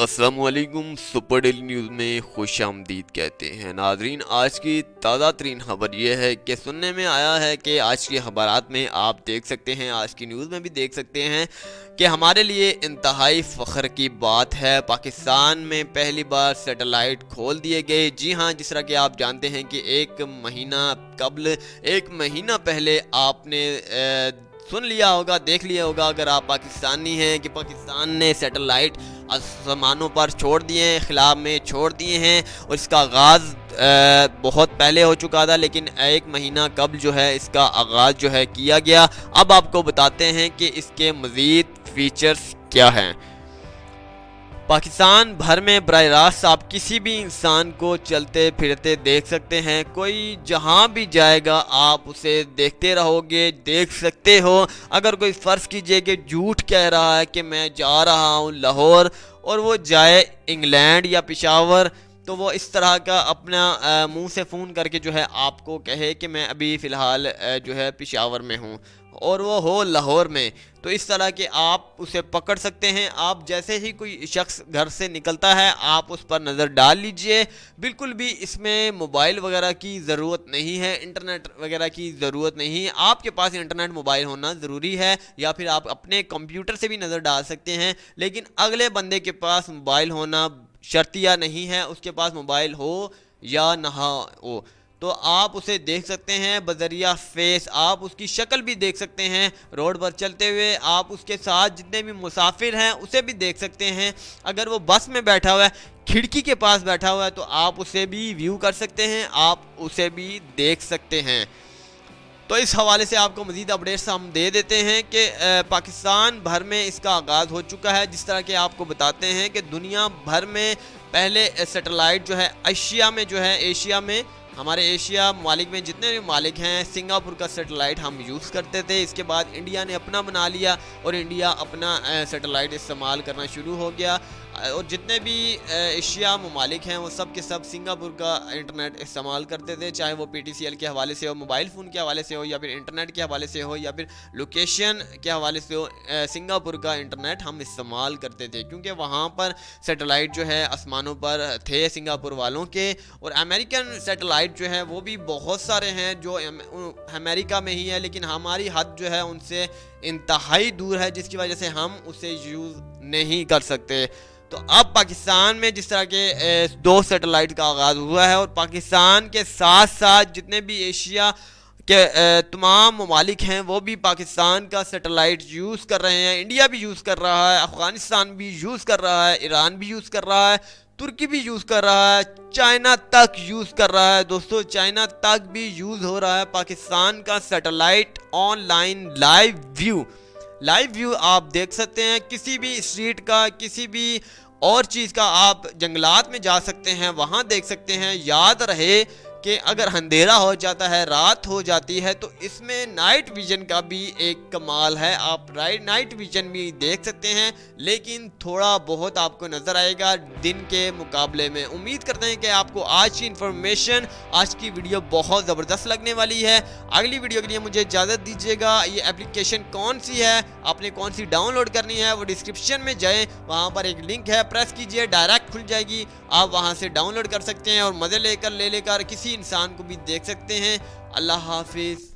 अस्सलामुअलैकुम। Super daily news में खुश आमदीद कहते हैं। नाजरीन, आज की ताज़ा तरीन खबर यह है कि सुनने में आया है कि आज की खबरात में आप देख सकते हैं, आज की न्यूज़ में भी देख सकते हैं कि हमारे लिए इंतहाई फ़ख्र की बात है, पाकिस्तान में पहली बार सैटेलाइट खोल दिए गए। जी हाँ, जिस तरह कि आप जानते हैं कि एक महीना पहले आपने सुन लिया होगा, देख लिया होगा अगर आप पाकिस्तानी हैं, कि पाकिस्तान ने सैटेलाइट आसमानों पर छोड़ दिए हैं, खिलाफ में छोड़ दिए हैं। और इसका आगाज़ बहुत पहले हो चुका था, लेकिन एक महीना कबल जो है इसका आगाज़ जो है किया गया। अब आपको बताते हैं कि इसके मज़ीद फीचर्स क्या हैं। पाकिस्तान भर में बराह रास्त आप किसी भी इंसान को चलते फिरते देख सकते हैं। कोई जहां भी जाएगा आप उसे देखते रहोगे, देख सकते हो। अगर कोई फ़र्ज़ कीजिए कि झूठ कह रहा है कि मैं जा रहा हूं लाहौर, और वो जाए इंग्लैंड या पेशावर, तो वो इस तरह का अपना मुंह से फ़ोन करके जो है आपको कहे कि मैं अभी फ़िलहाल जो है पेशावर में हूँ, और वो हो लाहौर में, तो इस तरह के आप उसे पकड़ सकते हैं। आप जैसे ही कोई शख्स घर से निकलता है आप उस पर नज़र डाल लीजिए। बिल्कुल भी इसमें मोबाइल वगैरह की ज़रूरत नहीं है, इंटरनेट वगैरह की ज़रूरत नहीं है। आपके पास इंटरनेट मोबाइल होना ज़रूरी है, या फिर आप अपने कंप्यूटर से भी नज़र डाल सकते हैं, लेकिन अगले बंदे के पास मोबाइल होना शर्तिया नहीं है, उसके पास मोबाइल हो या ना हो। तो आप उसे देख सकते हैं बजरिया फेस, आप उसकी शक्ल भी देख सकते हैं। रोड पर चलते हुए आप उसके साथ जितने भी मुसाफिर हैं उसे भी देख सकते हैं। अगर वो बस में बैठा हुआ है, खिड़की के पास बैठा हुआ है, तो आप उसे भी व्यू कर सकते हैं, आप उसे भी देख सकते हैं। तो इस हवाले से आपको मज़ीद अपडेट्स हम दे देते हैं कि पाकिस्तान भर में इसका आगाज़ हो चुका है। जिस तरह के आपको बताते हैं कि दुनिया भर में पहले सैटेलाइट जो है एशिया में हमारे एशिया ममालिक में जितने भी ममालिक हैं, सिंगापुर का सैटेलाइट हम यूज़ करते थे। इसके बाद इंडिया ने अपना बना लिया और इंडिया अपना सैटेलाइट इस्तेमाल करना शुरू हो गया। और जितने भी एशिया ममालिक हैं वो सब के सब सिंगापुर का इंटरनेट इस्तेमाल करते थे, चाहे वो PTCL के हवाले से हो, मोबाइल फ़ोन के हवाले से हो, या फिर इंटरनेट के हवाले से हो, या फिर लोकेशन के हवाले से हो। सिंगापुर का इंटरनेट हम इस्तेमाल करते थे क्योंकि वहाँ पर सैटेलाइट जो है आसमानों पर थे सिंगापुर वालों के। और अमेरिकन सैटेलाइट जो है वो भी बहुत सारे हैं जो अमेरिका में ही है, लेकिन हमारी हद जो है उनसे इंतहाई दूर है, जिसकी वजह से हम उसे यूज़ नहीं कर सकते। तो अब पाकिस्तान में जिस तरह के 2 सैटेलाइट का आगाज़ हुआ है, और पाकिस्तान के साथ साथ जितने भी एशिया के तमाम ममालिक हैं वो भी पाकिस्तान का सैटेलाइट यूज़ कर रहे हैं। इंडिया भी यूज़ कर रहा है, अफ़गानिस्तान भी यूज़ कर रहा है, ईरान भी यूज़ कर रहा है, तुर्की भी यूज़ कर रहा है, चाइना तक यूज़ कर रहा है। दोस्तों, चाइना तक भी यूज़ हो रहा है पाकिस्तान का सैटेलाइट ऑनलाइन लाइव व्यू आप देख सकते हैं। किसी भी स्ट्रीट का, किसी भी और चीज़ का आप जंगलात में जा सकते हैं, वहाँ देख सकते हैं। याद रहे कि अगर अंधेरा हो जाता है, रात हो जाती है, तो इसमें नाइट विजन का भी एक कमाल है। आप नाइट विजन भी देख सकते हैं, लेकिन थोड़ा बहुत आपको नज़र आएगा दिन के मुकाबले में। उम्मीद करते हैं कि आपको आज की इंफॉर्मेशन, आज की वीडियो बहुत ज़बरदस्त लगने वाली है। अगली वीडियो के लिए मुझे इजाज़त दीजिएगा। ये एप्लीकेशन कौन सी है, आपने कौन सी डाउनलोड करनी है, वो डिस्क्रिप्शन में जाएँ, वहाँ पर एक लिंक है, प्रेस कीजिए, डायरेक्ट खुल जाएगी। आप वहाँ से डाउनलोड कर सकते हैं और मज़े ले लेकर किसी इंसान को भी देख सकते हैं। अल्लाह हाफिज़।